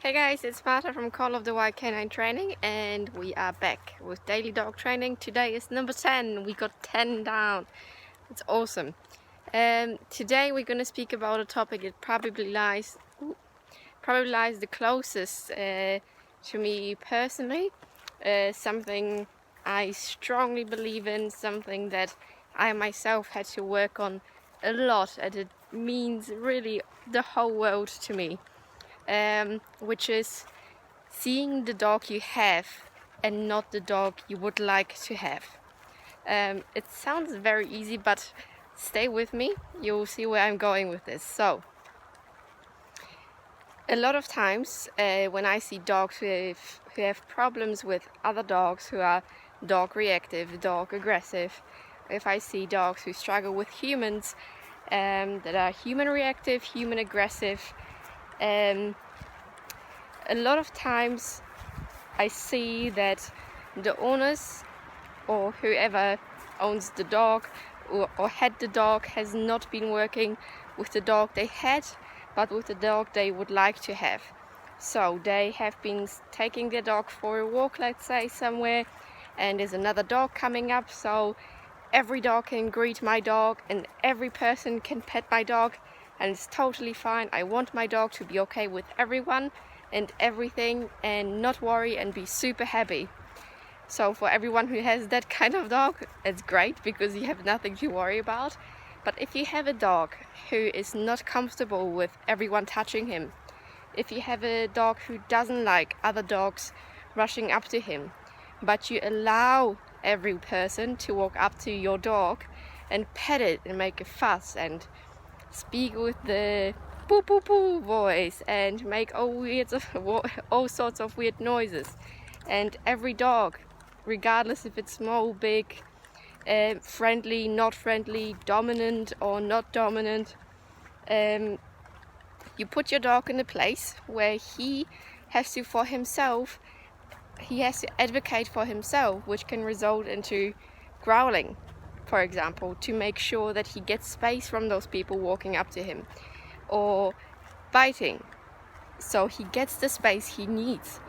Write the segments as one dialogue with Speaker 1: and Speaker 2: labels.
Speaker 1: Hey guys, it's Marta from Call of the Wild Canine Training, and we are back with daily dog training. Today is number 10. We got 10 down. It's awesome. Today we're going to speak about a topic that probably lies the closest to me personally. Something I strongly believe in, something that I myself had to work on a lot, and it means really the whole world to me. Which is seeing the dog you have and not the dog you would like to have. It sounds very easy, but stay with me, you'll see where I'm going with this. So, a lot of times when I see dogs who have problems with other dogs, who are dog reactive, dog aggressive, if I see dogs who struggle with humans that are human reactive, human aggressive, a lot of times I see that the owners or whoever owns the dog or had the dog has not been working with the dog they had, but with the dog they would like to have. So they have been taking their dog for a walk, let's say, somewhere, and there's another dog coming up, so every dog can greet my dog and every person can pet my dog, and it's totally fine. I want my dog to be okay with everyone and everything and not worry and be super happy. So for everyone who has that kind of dog, it's great because you have nothing to worry about. But if you have a dog who is not comfortable with everyone touching him, if you have a dog who doesn't like other dogs rushing up to him, but you allow every person to walk up to your dog and pet it and make a fuss and speak with the poo poo poo voice and make all sorts of weird noises, and every dog, regardless if it's small, big, friendly, not friendly, dominant or not dominant, you put your dog in a place where he has to advocate for himself, which can result into growling, for example, to make sure that he gets space from those people walking up to him, or biting, so he gets the space he needs.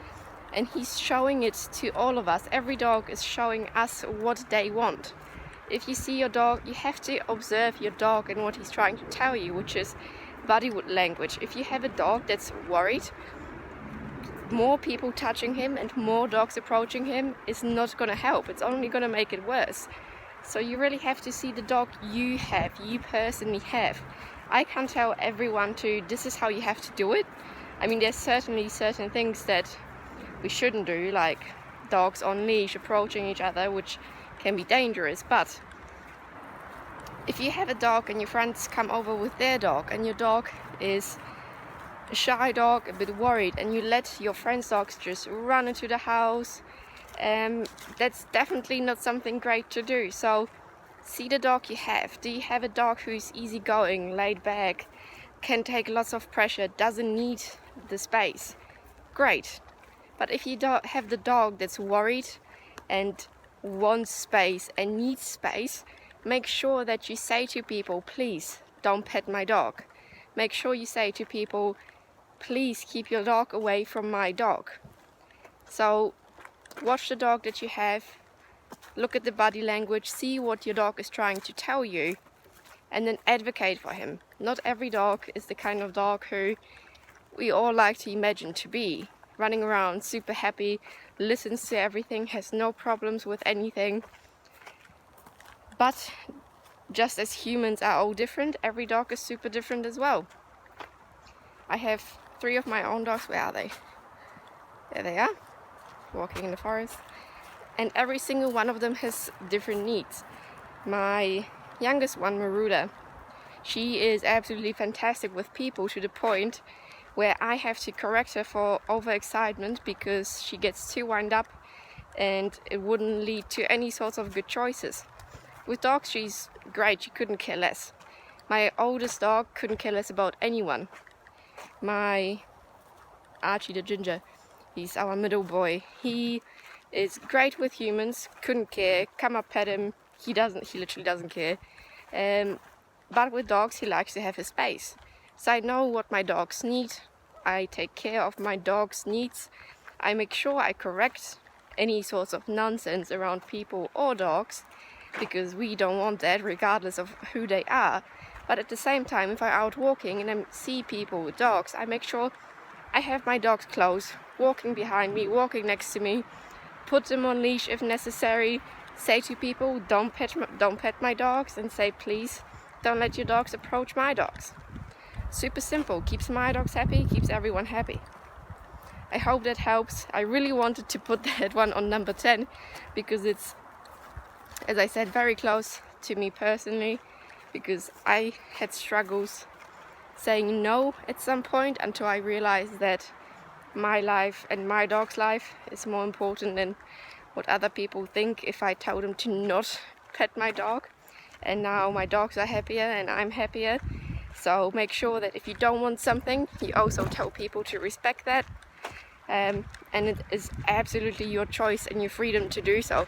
Speaker 1: And he's showing it to all of us. Every dog is showing us what they want. If you see your dog, you have to observe your dog and what he's trying to tell you, which is body language. If you have a dog that's worried, more people touching him and more dogs approaching him is not going to help. It's only going to make it worse. So you really have to see the dog you personally have. I can't tell everyone this is how you have to do it. I mean, there's certainly certain things that we shouldn't do, like dogs on leash approaching each other, which can be dangerous. But if you have a dog and your friends come over with their dog and your dog is a shy dog, a bit worried, and you let your friends' dogs just run into the house, that's definitely not something great to do. So see the dog you have. Do you have a dog who's easygoing, laid back, can take lots of pressure, doesn't need the space? Great. But if you don't have the dog that's worried and wants space and needs space, make sure that you say to people, please don't pet my dog. Make sure you say to people, please keep your dog away from my dog. So watch the dog that you have, look at the body language, see what your dog is trying to tell you, and then advocate for him. Not every dog is the kind of dog who we all like to imagine to be. Running around, super happy, listens to everything, has no problems with anything. But just as humans are all different, every dog is super different as well. I have 3 of my own dogs. Where are they? There they are, walking in the forest. And every single one of them has different needs. My youngest one, Maruda, she is absolutely fantastic with people, to the point where I have to correct her for overexcitement because she gets too wound up and it wouldn't lead to any sorts of good choices. With dogs, she's great, she couldn't care less. My oldest dog couldn't care less about anyone. My Archie the Ginger, he's our middle boy. He is great with humans, couldn't care, come up, pet him, he literally doesn't care. But with dogs, he likes to have his space. So I know what my dogs need. I take care of my dog's needs. I make sure I correct any sorts of nonsense around people or dogs, because we don't want that regardless of who they are. But at the same time, if I'm out walking and I see people with dogs, I make sure I have my dogs close, walking behind me, walking next to me, put them on leash if necessary, say to people, don't pet my dogs, and say, please don't let your dogs approach my dogs. Super simple, keeps my dogs happy, keeps everyone happy. I hope that helps. I really wanted to put that one on number 10 because it's, as I said, very close to me personally, because I had struggles saying no at some point until I realized that my life and my dog's life is more important than what other people think if I told them to not pet my dog. And now my dogs are happier and I'm happier. So make sure that if you don't want something, you also tell people to respect that. And it is absolutely your choice and your freedom to do so.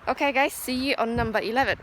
Speaker 1: Okay guys, see you on number 11.